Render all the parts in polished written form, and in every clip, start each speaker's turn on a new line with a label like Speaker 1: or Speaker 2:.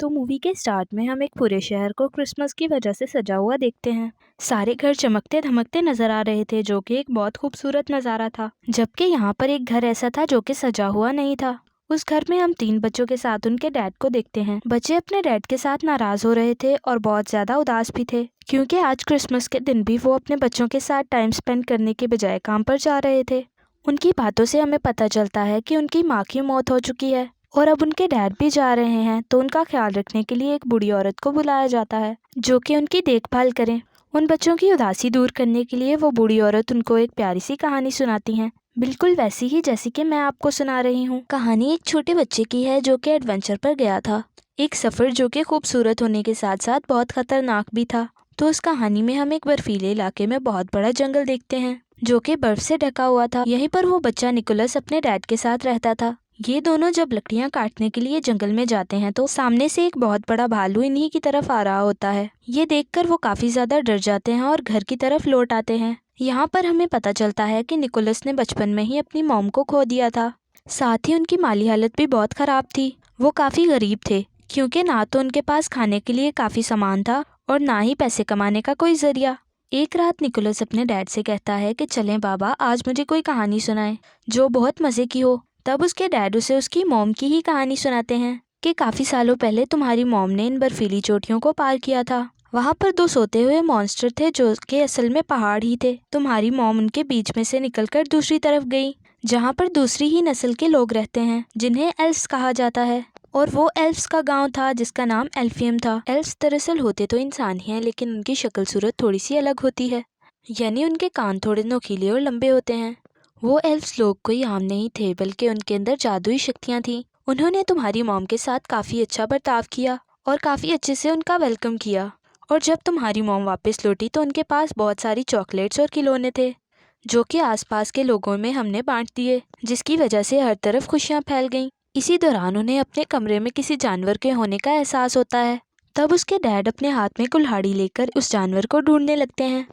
Speaker 1: तो मूवी के स्टार्ट में हम एक पूरे शहर को क्रिसमस की वजह से सजा हुआ देखते हैं। सारे घर चमकते धमकते नजर आ रहे थे, जो कि एक बहुत खूबसूरत नज़ारा था। जबकि यहाँ पर एक घर ऐसा था जो कि सजा हुआ नहीं था। उस घर में हम 3 बच्चों के साथ उनके डैड को देखते हैं। बच्चे अपने डैड के साथ नाराज हो रहे थे और बहुत ज्यादा उदास भी थे, क्योंकि आज क्रिसमस के दिन भी वो अपने बच्चों के साथ टाइम स्पेंड करने के बजाय काम पर जा रहे थे। उनकी बातों से हमें पता चलता है कि उनकी माँ की मौत हो चुकी है और अब उनके डैड भी जा रहे हैं, तो उनका ख्याल रखने के लिए एक बूढ़ी औरत को बुलाया जाता है जो कि उनकी देखभाल करें। उन बच्चों की उदासी दूर करने के लिए वो बूढ़ी औरत उनको एक प्यारी सी कहानी सुनाती हैं, बिल्कुल वैसी ही जैसी कि मैं आपको सुना रही हूँ। कहानी एक छोटे बच्चे की है जो कि एडवेंचर पर गया था, एक सफर जो कि खूबसूरत होने के साथ साथ बहुत खतरनाक भी था। तो उस कहानी में हम एक बर्फीले इलाके में बहुत बड़ा जंगल देखते हैं जो कि बर्फ से ढका हुआ था। यहीं पर वो बच्चा निकोलस अपने डैड के साथ रहता था। ये दोनों जब लकड़ियां काटने के लिए जंगल में जाते हैं तो सामने से एक बहुत बड़ा भालू इन्हीं की तरफ आ रहा होता है। ये देखकर वो काफी ज्यादा डर जाते हैं और घर की तरफ लौट आते हैं। यहाँ पर हमें पता चलता है कि निकोलस ने बचपन में ही अपनी मॉम को खो दिया था। साथ ही उनकी माली हालत भी बहुत खराब थी। वो काफी गरीब थे, क्योंकि ना तो उनके पास खाने के लिए काफी सामान था और ना ही पैसे कमाने का कोई जरिया। एक रात निकोलस अपने डैड से कहता है कि चलें बाबा, आज मुझे कोई कहानी सुनाएं जो बहुत मजे की हो। तब उसके डैड उसे उसकी मॉम की ही कहानी सुनाते हैं कि काफी सालों पहले तुम्हारी मॉम ने इन बर्फीली चोटियों को पार किया था। वहाँ पर 2 सोते हुए मॉन्स्टर थे जो कि असल में पहाड़ ही थे। तुम्हारी मॉम उनके बीच में से निकलकर दूसरी तरफ गई, जहाँ पर दूसरी ही नस्ल के लोग रहते हैं जिन्हें एल्फ्स कहा जाता है। और वो एल्फ्स का गांव था जिसका नाम एल्फियम था। एल्फ्स दरअसल होते तो इंसान ही हैं, लेकिन उनकी शक्ल सूरत थोड़ी सी अलग होती है, यानी उनके कान थोड़े नोकीले और लंबे होते हैं। वो एल्फ्स लोग कोई आम नहीं थे, बल्कि उनके अंदर जादुई शक्तियाँ थीं। उन्होंने तुम्हारी मॉम के साथ काफ़ी अच्छा बर्ताव किया और काफ़ी अच्छे से उनका वेलकम किया। और जब तुम्हारी मॉम वापस लौटी तो उनके पास बहुत सारी चॉकलेट्स और खिलौने थे, जो कि आसपास के लोगों में हमने बांट दिए, जिसकी वजह से हर तरफ खुशियाँ फैल गईं। इसी दौरान उन्हें अपने कमरे में किसी जानवर के होने का एहसास होता है। तब उसके डैड अपने हाथ में कुल्हाड़ी लेकर उस जानवर को ढूंढने लगते हैं,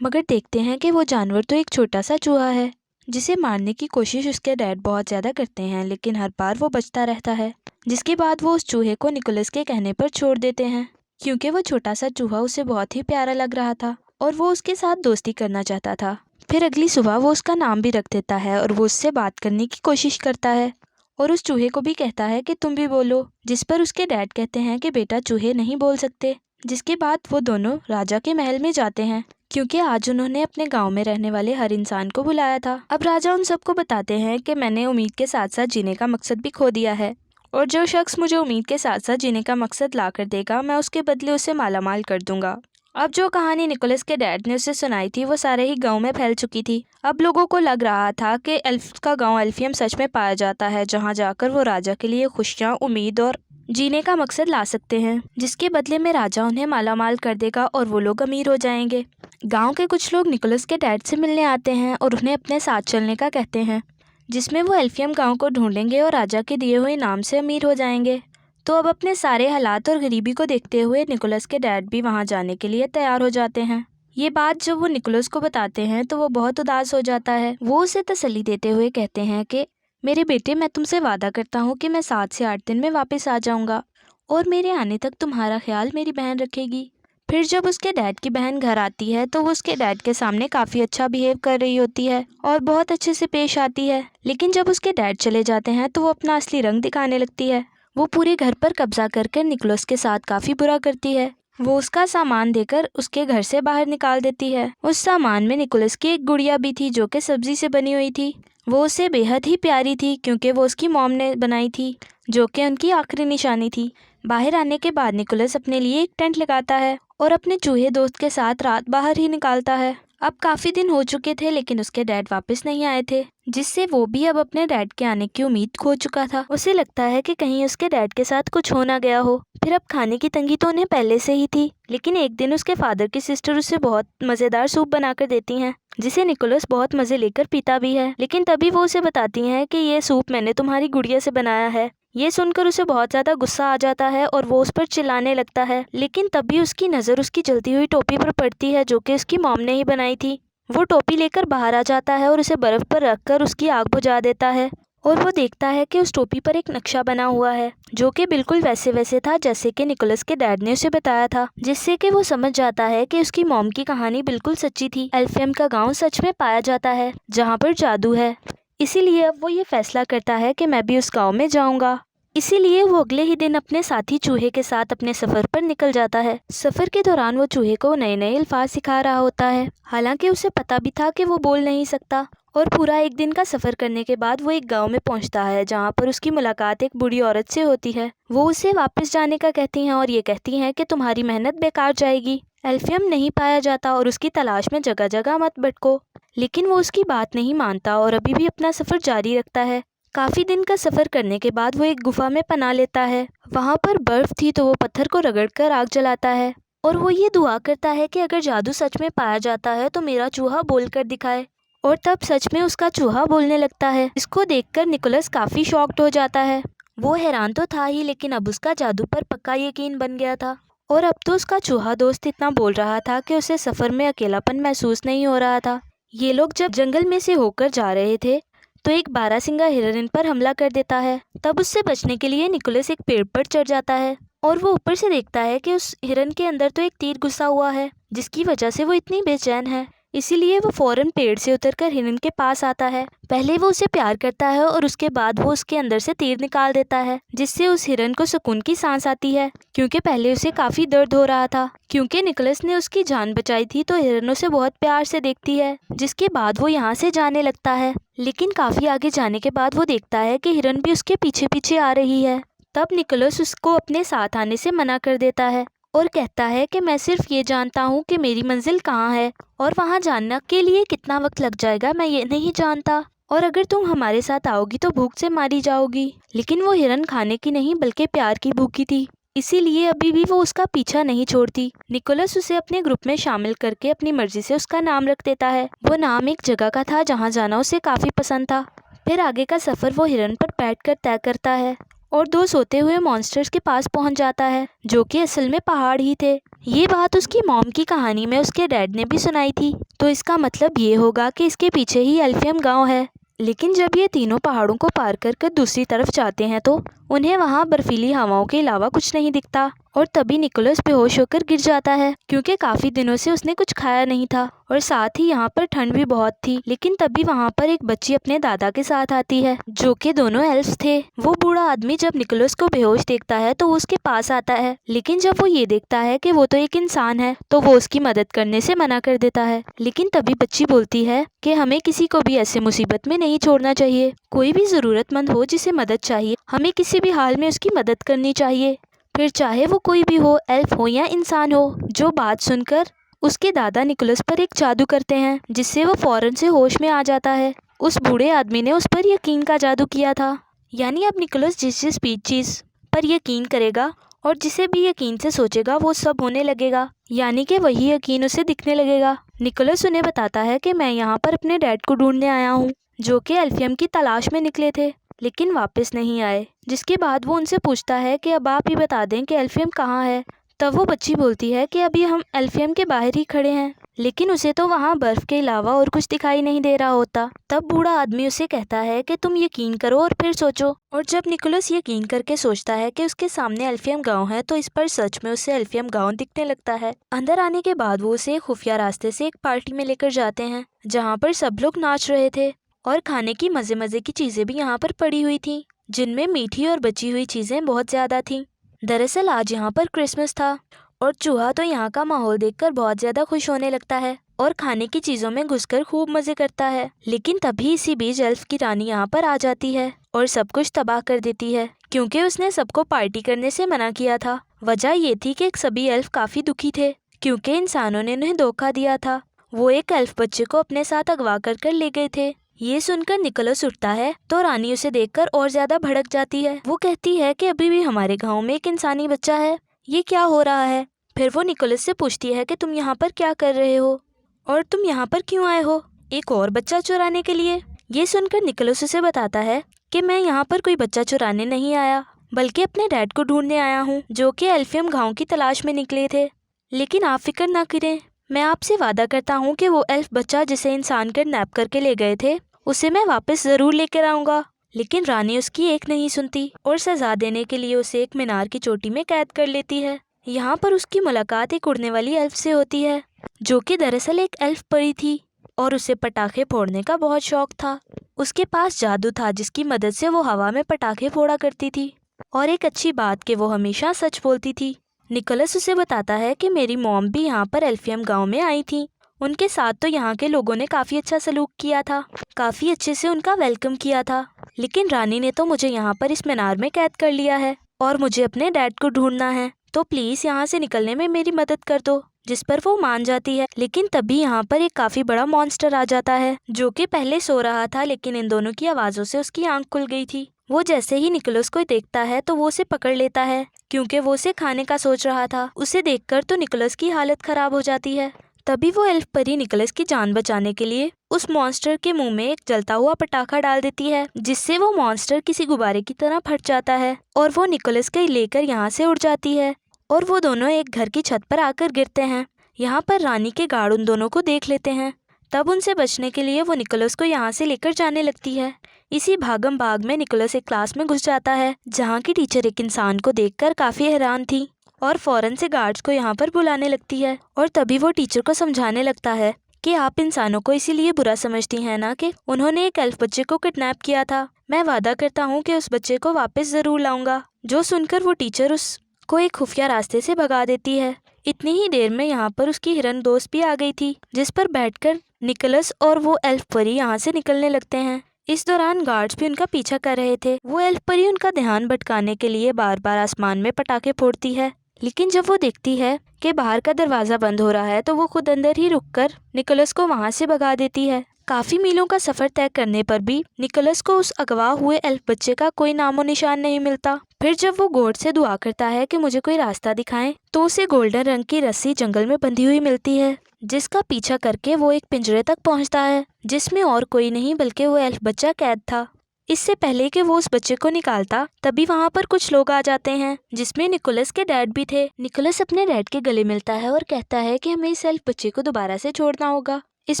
Speaker 1: मगर देखते हैं कि वो जानवर तो एक छोटा सा चूहा है, जिसे मारने की कोशिश उसके डैड बहुत ज़्यादा करते हैं, लेकिन हर बार वो बचता रहता है। जिसके बाद वो उस चूहे को निकोलस के कहने पर छोड़ देते हैं, क्योंकि वो छोटा सा चूहा उसे बहुत ही प्यारा लग रहा था और वो उसके साथ दोस्ती करना चाहता था। फिर अगली सुबह वो उसका नाम भी रख देता है और वो उससे बात करने की कोशिश करता है और उस चूहे को भी कहता है कि तुम भी बोलो, जिस पर उसके डैड कहते हैं कि बेटा चूहे नहीं बोल सकते। जिसके बाद वो दोनों राजा के महल में जाते हैं, क्योंकि आज उन्होंने अपने गांव में रहने वाले हर इंसान को बुलाया था। अब राजा उन सबको बताते हैं कि मैंने उम्मीद के साथ साथ जीने का मकसद भी खो दिया है, और जो शख्स मुझे उम्मीद के साथ साथ जीने का मकसद ला कर देगा, मैं उसके बदले उसे मालामाल कर दूंगा। अब जो कहानी निकोलस के डैड ने उसे सुनाई थी वो सारे ही गांव में फैल चुकी थी। अब लोगों को लग रहा था कि एल्फ का गांव एल्फियम सच में पाया जाता है, जहां जाकर वो राजा के लिए खुशियां, उम्मीद और जीने का मकसद ला सकते हैं, जिसके बदले में राजा उन्हें मालामाल कर देगा और वो लोग अमीर हो जाएंगे। गांव के कुछ लोग निकोलस के डैड से मिलने आते हैं और उन्हें अपने साथ चलने का कहते हैं, जिसमें वो एल्फियम गांव को ढूंढेंगे और राजा के दिए हुए इनाम से अमीर हो जाएंगे। तो अब अपने सारे हालात और गरीबी को देखते हुए निकोलस के डैड भी वहां जाने के लिए तैयार हो जाते हैं। ये बात जब वो निकोलस को बताते हैं तो वो बहुत उदास हो जाता है। वो उसे तसल्ली देते हुए कहते हैं कि मेरे बेटे, मैं तुमसे वादा करता हूँ कि मैं 7 से 8 दिन में वापस आ जाऊँगा और मेरे आने तक तुम्हारा ख्याल मेरी बहन रखेगी। फिर जब उसके डैड की बहन घर आती है तो वो उसके डैड के सामने काफ़ी अच्छा बिहेव कर रही होती है और बहुत अच्छे से पेश आती है, लेकिन जब उसके डैड चले जाते हैं तो वो अपना असली रंग दिखाने लगती है। वो पूरे घर पर कब्जा करके निकोलस के साथ काफ़ी बुरा करती है। वो उसका सामान देकर उसके घर से बाहर निकाल देती है। उस सामान में निकोलस की एक गुड़िया भी थी जो कि सब्जी से बनी हुई थी। वो उसे बेहद ही प्यारी थी, क्योंकि वो उसकी मॉम ने बनाई थी, जो कि उनकी आखिरी निशानी थी। बाहर आने के बाद निकोलस अपने लिए एक टेंट लगाता है और अपने चूहे दोस्त के साथ रात बाहर ही निकालता है। अब काफ़ी दिन हो चुके थे, लेकिन उसके डैड वापस नहीं आए थे, जिससे वो भी अब अपने डैड के आने की उम्मीद खो चुका था। उसे लगता है कि कहीं उसके डैड के साथ कुछ हो ना गया हो। फिर अब खाने की तंगी तो उन्हें पहले से ही थी, लेकिन एक दिन उसके फादर की सिस्टर उसे बहुत मज़ेदार सूप बनाकर देती हैं, जिसे निकोलस बहुत मज़े लेकर पीता भी है। लेकिन तभी वो उसे बताती हैं कि ये सूप मैंने तुम्हारी गुड़िया से बनाया है। ये सुनकर उसे बहुत ज़्यादा गुस्सा आ जाता है और वो उस पर चिल्लाने लगता है, लेकिन तभी उसकी नज़र उसकी जलती हुई टोपी पर पड़ती है, जो कि उसकी मॉम ने ही बनाई थी। वो टोपी लेकर बाहर आ जाता है और उसे बर्फ़ पर रखकर उसकी आग बुझा देता है और वो देखता है कि उस टोपी पर एक नक्शा बना हुआ है जो कि बिल्कुल वैसे वैसे था जैसे कि निकोलस के डैड ने उसे बताया था, जिससे कि वो समझ जाता है कि उसकी मॉम की कहानी बिल्कुल सच्ची थी। एल्फियम का गांव सच में पाया जाता है जहाँ पर जादू है। इसीलिए अब वो ये फैसला करता है कि मैं भी उस गाँव में जाऊँगा। इसीलिए वो अगले ही दिन अपने साथी चूहे के साथ अपने सफ़र पर निकल जाता है। सफ़र के दौरान वो चूहे को नए नए अल्फाज सिखा रहा होता है, हालांकि उसे पता भी था कि वो बोल नहीं सकता। और पूरा एक दिन का सफ़र करने के बाद वो एक गांव में पहुंचता है जहां पर उसकी मुलाकात एक बूढ़ी औरत से होती है। वो उसे वापस जाने का कहती हैं और ये कहती हैं कि तुम्हारी मेहनत बेकार जाएगी, एल्फियम नहीं पाया जाता और उसकी तलाश में जगह जगह मत भटको। लेकिन वो उसकी बात नहीं मानता और अभी भी अपना सफ़र जारी रखता है। काफ़ी दिन का सफ़र करने के बाद वो एक गुफा में पनाह लेता है। वहाँ पर बर्फ़ थी तो वो पत्थर को रगड़कर आग जलाता है और वो ये दुआ करता है कि अगर जादू सच में पाया जाता है तो मेरा चूहा बोल कर दिखाए। और तब सच में उसका चूहा बोलने लगता है। इसको देखकर निकोलस काफ़ी शॉक्ड हो जाता है। वो हैरान तो था ही, लेकिन अब उसका जादू पर पक्का यकीन बन गया था। और अब तो उसका चूहा दोस्त इतना बोल रहा था कि उसे सफ़र में अकेलापन महसूस नहीं हो रहा था। ये लोग जब जंगल में से होकर जा रहे थे तो एक बारहसिंगा हिरन इन पर हमला कर देता है। तब उससे बचने के लिए निकोलस एक पेड़ पर चढ़ जाता है और वो ऊपर से देखता है कि उस हिरन के अंदर तो एक तीर घुसा हुआ है, जिसकी वजह से वो इतनी बेचैन है। इसीलिए वो फौरन पेड़ से उतरकर हिरन के पास आता है। पहले वो उसे प्यार करता है और उसके बाद वो उसके अंदर से तीर निकाल देता है, जिससे उस हिरन को सुकून की सांस आती है, क्योंकि पहले उसे काफ़ी दर्द हो रहा था। क्योंकि निकोलस ने उसकी जान बचाई थी तो हिरन उसे बहुत प्यार से देखती है, जिसके बाद वो यहाँ से जाने लगता है। लेकिन काफ़ी आगे जाने के बाद वो देखता है कि हिरन भी उसके पीछे पीछे आ रही है। तब निकोलस उसको अपने साथ आने से मना कर देता है और कहता है कि मैं सिर्फ ये जानता हूँ कि मेरी मंजिल कहाँ है और वहाँ जानने के लिए कितना वक्त लग जाएगा मैं ये नहीं जानता, और अगर तुम हमारे साथ आओगी तो भूख से मारी जाओगी। लेकिन वो हिरन खाने की नहीं बल्कि प्यार की भूखी थी, इसीलिए अभी भी वो उसका पीछा नहीं छोड़ती। निकोलस उसे अपने ग्रुप में शामिल करके अपनी मर्जी से उसका नाम रख देता है। वो नाम एक जगह का था जहाँ जाना उसे काफ़ी पसंद था। फिर आगे का सफ़र वो हिरन पर बैठकर तय करता है और दो सोते हुए मॉन्स्टर्स के पास पहुंच जाता है, जो कि असल में पहाड़ ही थे। ये बात उसकी मॉम की कहानी में उसके डैड ने भी सुनाई थी, तो इसका मतलब ये होगा कि इसके पीछे ही एल्फियम गांव है। लेकिन जब ये तीनों पहाड़ों को पार कर दूसरी तरफ जाते हैं तो उन्हें वहाँ बर्फीली हवाओं के अलावा कुछ नहीं दिखता। और तभी निकोलस बेहोश होकर गिर जाता है, क्योंकि काफ़ी दिनों से उसने कुछ खाया नहीं था और साथ ही यहाँ पर ठंड भी बहुत थी। लेकिन तभी वहाँ पर एक बच्ची अपने दादा के साथ आती है, जो कि दोनों एल्फ्स थे। वो बूढ़ा आदमी जब निकोलस को बेहोश देखता है तो वो उसके पास आता है, लेकिन जब वो ये देखता है कि वो तो एक इंसान है तो वो उसकी मदद करने से मना कर देता है। लेकिन तभी बच्ची बोलती है कि हमें किसी को भी ऐसे मुसीबत में नहीं छोड़ना चाहिए। कोई भी ज़रूरतमंद हो जिसे मदद चाहिए, हमें किसी भी हाल में उसकी मदद करनी चाहिए, फिर चाहे वो कोई भी हो, एल्फ हो या इंसान हो। जो बात सुनकर उसके दादा निकोलस पर एक जादू करते हैं, जिससे वो फौरन से होश में आ जाता है। उस बूढ़े आदमी ने उस पर यकीन का जादू किया था, यानी अब निकोलस जिस जिस चीज़ पर यकीन करेगा और जिसे भी यकीन से सोचेगा वो सब होने लगेगा, यानी कि वही यकीन उसे दिखने लगेगा। निकोलस उन्हें बताता है कि मैं यहाँ पर अपने डैड को ढूंढने आया हूँ, जो कि एल्फियम की तलाश में निकले थे लेकिन वापस नहीं आए। जिसके बाद वो उनसे पूछता है कि अब आप ही बता दें कि एल्फियम कहाँ है। तब वो बच्ची बोलती है कि अभी हम एल्फियम के बाहर ही खड़े हैं, लेकिन उसे तो वहाँ बर्फ के अलावा और कुछ दिखाई नहीं दे रहा होता। तब बूढ़ा आदमी उसे कहता है कि तुम यकीन करो और फिर सोचो। और जब निकोलस यकीन करके सोचता है कि उसके सामने एल्फियम गांव है तो इस पर सच में उसे एल्फियम गांव दिखने लगता है। अंदर आने के बाद वो उसे एक खुफिया रास्ते से एक पार्टी में लेकर जाते हैं, जहाँ पर सब लोग नाच रहे थे और खाने की मज़े मज़े की चीज़ें भी यहाँ पर पड़ी हुई थी, जिनमें मीठी और बची हुई चीज़ें बहुत ज़्यादा थीं। दरअसल आज यहाँ पर क्रिसमस था और चूहा तो यहाँ का माहौल देखकर बहुत ज़्यादा खुश होने लगता है और खाने की चीज़ों में घुसकर खूब मज़े करता है। लेकिन तभी इसी बीच एल्फ की रानी यहाँ पर आ जाती है और सब कुछ तबाह कर देती है, क्योंकि उसने सबको पार्टी करने से मना किया था। वजह ये थी कि सभी एल्फ काफ़ी दुखी थे, क्योंकि इंसानों ने उन्हें धोखा दिया था। वो एक एल्फ बच्चे को अपने साथ अगवा कर ले गए थे। ये सुनकर निकोलस उठता है तो रानी उसे देखकर और ज्यादा भड़क जाती है। वो कहती है कि अभी भी हमारे गांव में एक इंसानी बच्चा है, ये क्या हो रहा है। फिर वो निकोलस से पूछती है कि तुम यहाँ पर क्या कर रहे हो और तुम यहाँ पर क्यों आए हो, एक और बच्चा चुराने के लिए। ये सुनकर निकोलस उसे बताता है कि मैं यहाँ पर कोई बच्चा चुराने नहीं आया, बल्कि अपने डैड को ढूंढने आया हूँ, जो कि एल्फियम गाँव की तलाश में निकले थे। लेकिन आप फिक्र ना करें, मैं आपसे वादा करता हूँ कि वो एल्फ बच्चा जिसे इंसान कर नैप करके ले गए थे उसे मैं वापस ज़रूर लेकर आऊँगा। लेकिन रानी उसकी एक नहीं सुनती और सजा देने के लिए उसे एक मीनार की चोटी में कैद कर लेती है। यहाँ पर उसकी मुलाकात एक उड़ने वाली एल्फ से होती है, जो कि दरअसल एक एल्फ परी थी और उसे पटाखे फोड़ने का बहुत शौक था। उसके पास जादू था जिसकी मदद से वो हवा में पटाखे फोड़ा करती थी, और एक अच्छी बात कि वो हमेशा सच बोलती थी। निकोलस उसे बताता है कि मेरी मॉम भी यहाँ पर एल्फियम गांव में आई थी। उनके साथ तो यहाँ के लोगों ने काफ़ी अच्छा सलूक किया था, काफ़ी अच्छे से उनका वेलकम किया था। लेकिन रानी ने तो मुझे यहाँ पर इस मीनार में कैद कर लिया है और मुझे अपने डैड को ढूंढना है, तो प्लीज़ यहाँ से निकलने में मेरी मदद कर दो। जिस पर वो मान जाती है। लेकिन तभी यहाँ पर एक काफ़ी बड़ा मॉन्स्टर आ जाता है, जो कि पहले सो रहा था, लेकिन इन दोनों की आवाज़ों से उसकी आंख खुल गई थी। वो जैसे ही निकोलस को देखता है तो वो उसे पकड़ लेता है, क्योंकि वो उसे खाने का सोच रहा था। उसे देखकर तो निकोलस की हालत खराब हो जाती है। तभी वो एल्फ परी निकोलस की जान बचाने के लिए उस मॉन्स्टर के मुंह में एक जलता हुआ पटाखा डाल देती है, जिससे वो मॉन्स्टर किसी गुब्बारे की तरह फट जाता है और वो निकोलस को लेकर यहाँ से उड़ जाती है और वो दोनों एक घर की छत पर आकर गिरते हैं। यहाँ पर रानी के गार्ड उन दोनों को देख लेते हैं। तब उनसे बचने के लिए वो निकोलस को यहाँ से लेकर जाने लगती है। इसी भागम भाग में निकोलस एक क्लास में घुस जाता है, जहाँ की टीचर एक इंसान को देखकर काफ़ी हैरान थी और फौरन से गार्ड्स को यहाँ पर बुलाने लगती है। और तभी वो टीचर को समझाने लगता है कि आप इंसानों को इसीलिए बुरा समझती हैं ना कि उन्होंने एक एल्फ बच्चे को किडनैप किया था। मैं वादा करता हूँ कि उस बच्चे को वापस ज़रूर लाऊंगा। जो सुनकर वो टीचर उसको एक खुफिया रास्ते से भगा देती है। इतनी ही देर में यहाँ पर उसकी हिरन दोस्त भी आ गई थी, जिस पर बैठकर निकोलस और वो एल्फ परी यहाँ से निकलने लगते हैं। इस दौरान गार्ड्स भी उनका पीछा कर रहे थे। वो एल्फ परी उनका ध्यान भटकाने के लिए बार बार आसमान में पटाखे फोड़ती है, लेकिन जब वो देखती है कि बाहर का दरवाज़ा बंद हो रहा है तो वो खुद अंदर ही रुककर निकोलस को वहाँ से भगा देती है। काफ़ी मीलों का सफ़र तय करने पर भी निकोलस को उस अगवा हुए एल्फ बच्चे का कोई नामो निशान नहीं मिलता। फिर जब वो गॉड से दुआ करता है कि मुझे कोई रास्ता दिखाएं, तो उसे गोल्डन रंग की रस्सी जंगल में बंधी हुई मिलती है, जिसका पीछा करके वो एक पिंजरे तक पहुंचता है, जिसमें और कोई नहीं बल्कि वो एल्फ बच्चा कैद था। इससे पहले कि वो उस बच्चे को निकालता, तभी वहाँ पर कुछ लोग आ जाते हैं, जिसमें निकोलस के डैड भी थे। निकोलस अपने डैड के गले मिलता है और कहता है कि हमें इस एल्फ बच्चे को दोबारा से छोड़ना होगा। इस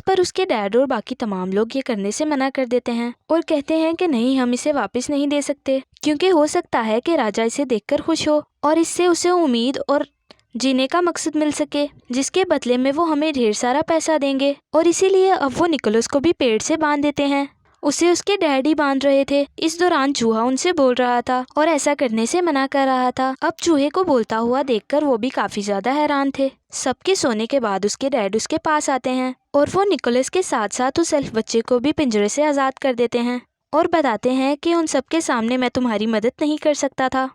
Speaker 1: पर उसके डैड और बाकी तमाम लोग ये करने से मना कर देते हैं और कहते हैं कि नहीं, हम इसे वापस नहीं दे सकते, क्योंकि हो सकता है कि राजा इसे देखकर खुश हो और इससे उसे उम्मीद और जीने का मकसद मिल सके, जिसके बदले में वो हमें ढेर सारा पैसा देंगे। और इसीलिए अब वो निकोलस को भी पेड़ से बांध देते हैं। उसे उसके डैड ही बांध रहे थे। इस दौरान चूहा उनसे बोल रहा था और ऐसा करने से मना कर रहा था। अब चूहे को बोलता हुआ देखकर वो भी काफी ज्यादा हैरान थे। सबके सोने के बाद उसके डैड उसके पास आते हैं और वो निकोलस के साथ साथ उस एल्फ बच्चे को भी पिंजरे से आजाद कर देते हैं और बताते हैं कि उन सबके सामने मैं तुम्हारी मदद नहीं कर सकता था,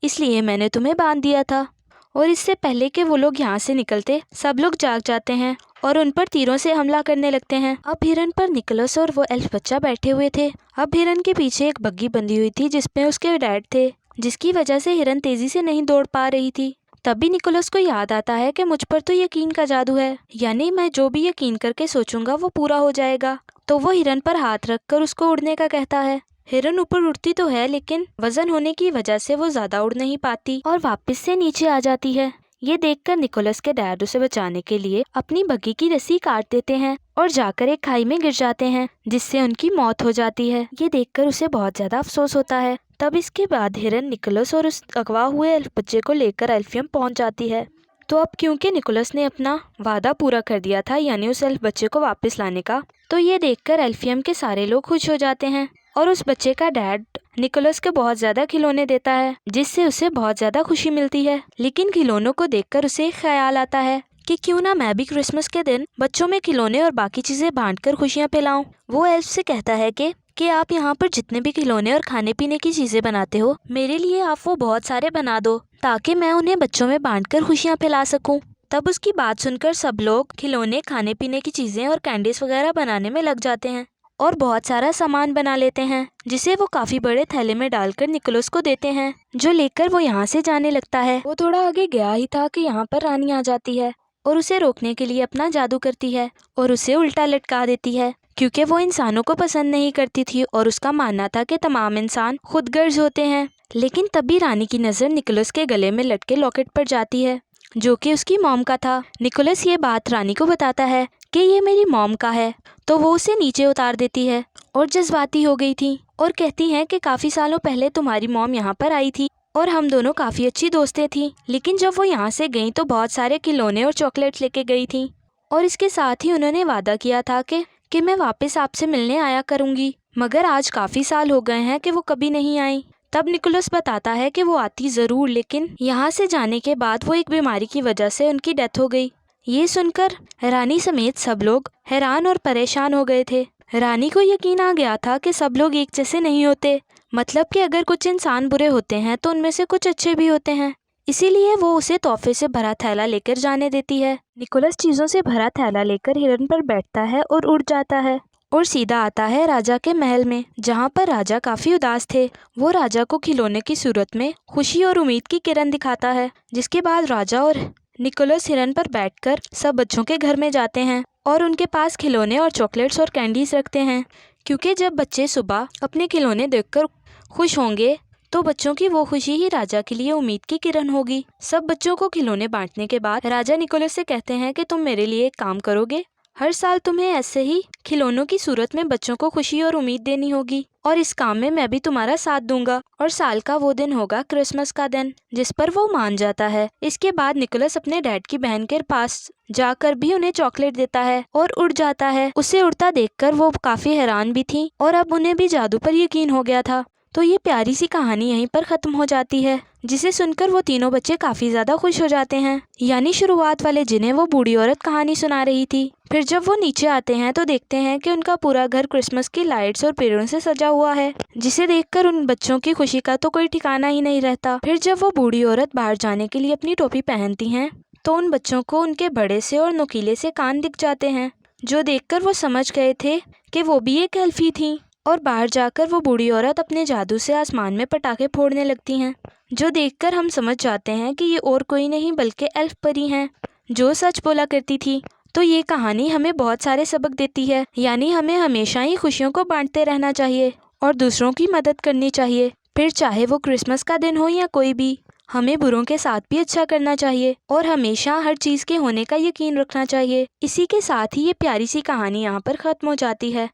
Speaker 1: इसलिए मैंने तुम्हें बांध दिया था। और इससे पहले कि वो लोग यहाँ से निकलते, सब लोग जाग जाते हैं और उन पर तीरों से हमला करने लगते हैं। अब हिरन पर निकोलस और वो एल्फ बच्चा बैठे हुए थे। अब हिरन के पीछे एक बग्गी बंधी हुई थी जिसमें उसके डैड थे, जिसकी वजह से हिरन तेजी से नहीं दौड़ पा रही थी। तभी निकोलस को याद आता है कि मुझ पर तो यकीन का जादू है, यानी मैं जो भी यकीन करके सोचूंगा वो पूरा हो जाएगा। तो वो हिरन पर हाथ रखकर उसको उड़ने का कहता है। हिरन ऊपर उड़ती तो है, लेकिन वजन होने की वजह से वो ज्यादा उड़ नहीं पाती और वापस से नीचे आ जाती है। ये देखकर निकोलस के डैड उसे बचाने के लिए अपनी बग्गी की रस्सी काट देते हैं और जाकर एक खाई में गिर जाते हैं, जिससे उनकी मौत हो जाती है। ये देखकर उसे बहुत ज्यादा अफसोस होता है। तब इसके बाद हिरन निकोलस और उस अगवा हुए एल्फ बच्चे को लेकर एल्फियम पहुंच जाती है। तो अब क्योंकि निकोलस ने अपना वादा पूरा कर दिया था, यानी उस एल्फ बच्चे को वापस लाने का, तो ये देखकर एल्फियम के सारे लोग खुश हो जाते हैं और उस बच्चे का डैड निकोलस को बहुत ज्यादा खिलौने देता है, जिससे उसे बहुत ज्यादा खुशी मिलती है। लेकिन खिलौनों को देखकर उसे एक ख्याल आता है कि क्यों ना मैं भी क्रिसमस के दिन बच्चों में खिलौने और बाकी चीजें बांटकर खुशियां फैलाऊं। वो एल्फ से कहता है कि आप यहाँ पर जितने भी खिलौने और खाने पीने की चीजें बनाते हो, मेरे लिए आप वो बहुत सारे बना दो, ताकि मैं उन्हें बच्चों में बांटकर खुशियां फैला सकूं। तब उसकी बात सुनकर सब लोग खिलौने, खाने पीने की चीजें और कैंडीज वगैरह बनाने में लग जाते हैं और बहुत सारा सामान बना लेते हैं, जिसे वो काफी बड़े थैले में डालकर निकोलस को देते हैं, जो लेकर वो यहाँ से जाने लगता है। वो थोड़ा आगे गया ही था कि यहाँ पर रानी आ जाती है और उसे रोकने के लिए अपना जादू करती है और उसे उल्टा लटका देती है, क्योंकि वो इंसानों को पसंद नहीं करती थी और उसका मानना था कि तमाम इंसान खुदगर्ज होते हैं। लेकिन तभी रानी की नज़र निकोलस के गले में लटके लॉकेट पर जाती है, जो कि उसकी मॉम का था। निकोलस ये बात रानी को बताता है कि ये मेरी मॉम का है, तो वो उसे नीचे उतार देती है और जज्बाती हो गई थी और कहती हैं कि काफ़ी सालों पहले तुम्हारी मॉम यहाँ पर आई थी और हम दोनों काफ़ी अच्छी दोस्तें थी, लेकिन जब वो यहाँ से गई तो बहुत सारे खिलौने और चॉकलेट्स लेके गई थी और इसके साथ ही उन्होंने वादा किया था कि मैं वापस आपसे मिलने आया करूँगी, मगर आज काफ़ी साल हो गए हैं कि वो कभी नहीं आई। तब निकोलस बताता है कि वो आती ज़रूर, लेकिन यहाँ से जाने के बाद वो एक बीमारी की वजह से उनकी डेथ हो गई। ये सुनकर रानी समेत सब लोग हैरान और परेशान हो गए थे। रानी को यकीन आ गया था कि सब लोग एक जैसे नहीं होते, मतलब कि अगर कुछ इंसान बुरे होते हैं तो उनमें से कुछ अच्छे भी होते हैं। इसीलिए वो उसे तोहफे से भरा थैला लेकर जाने देती है। निकोलस चीज़ों से भरा थैला लेकर हिरन पर बैठता है और उड़ जाता है और सीधा आता है राजा के महल में, जहाँ पर राजा काफ़ी उदास थे। वो राजा को खिलौने की सूरत में खुशी और उम्मीद की किरण दिखाता है, जिसके बाद राजा और निकोलस हिरन पर बैठकर सब बच्चों के घर में जाते हैं और उनके पास खिलौने और चॉकलेट्स और कैंडीज रखते हैं, क्योंकि जब बच्चे सुबह अपने खिलौने देखकर खुश होंगे तो बच्चों की वो खुशी ही राजा के लिए उम्मीद की किरण होगी। सब बच्चों को खिलौने बांटने के बाद राजा निकोलस से कहते हैं कि तुम मेरे लिए एक काम करोगे, हर साल तुम्हें ऐसे ही खिलौनों की सूरत में बच्चों को खुशी और उम्मीद देनी होगी और इस काम में मैं भी तुम्हारा साथ दूंगा। और साल का वो दिन होगा क्रिसमस का दिन, जिस पर वो मान जाता है। इसके बाद निकोलस अपने डैड की बहन के पास जाकर भी उन्हें चॉकलेट देता है और उड़ जाता है। उसे उड़ता देखकर वो काफी हैरान भी थी और अब उन्हें भी जादू पर यकीन हो गया था। तो ये प्यारी सी कहानी यहीं पर ख़त्म हो जाती है, जिसे सुनकर वो तीनों बच्चे काफ़ी ज़्यादा खुश हो जाते हैं। यानी शुरुआत वाले जिन्हें वो बूढ़ी औरत कहानी सुना रही थी, फिर जब वो नीचे आते हैं तो देखते हैं कि उनका पूरा घर क्रिसमस की लाइट्स और पेड़ों से सजा हुआ है, जिसे देखकर उन बच्चों की खुशी का तो कोई ठिकाना ही नहीं रहता। फिर जब वो बूढ़ी औरत बाहर जाने के लिए अपनी टोपी पहनती हैं तो उन बच्चों को उनके बड़े से और नुकीले से कान दिख जाते हैं, जो देखकर वो समझ गए थे कि वो भी एक एल्फ ही थी। और बाहर जाकर वो बूढ़ी औरत अपने जादू से आसमान में पटाखे फोड़ने लगती हैं, जो देखकर हम समझ जाते हैं कि ये और कोई नहीं बल्कि एल्फ परी हैं, जो सच बोला करती थी। तो ये कहानी हमें बहुत सारे सबक देती है, यानी हमें हमेशा ही खुशियों को बांटते रहना चाहिए और दूसरों की मदद करनी चाहिए, फिर चाहे वो क्रिसमस का दिन हो या कोई भी। हमें बुरों के साथ भी अच्छा करना चाहिए और हमेशा हर चीज़ के होने का यकीन रखना चाहिए। इसी के साथ ही ये प्यारी सी कहानी यहाँ पर ख़त्म हो जाती है।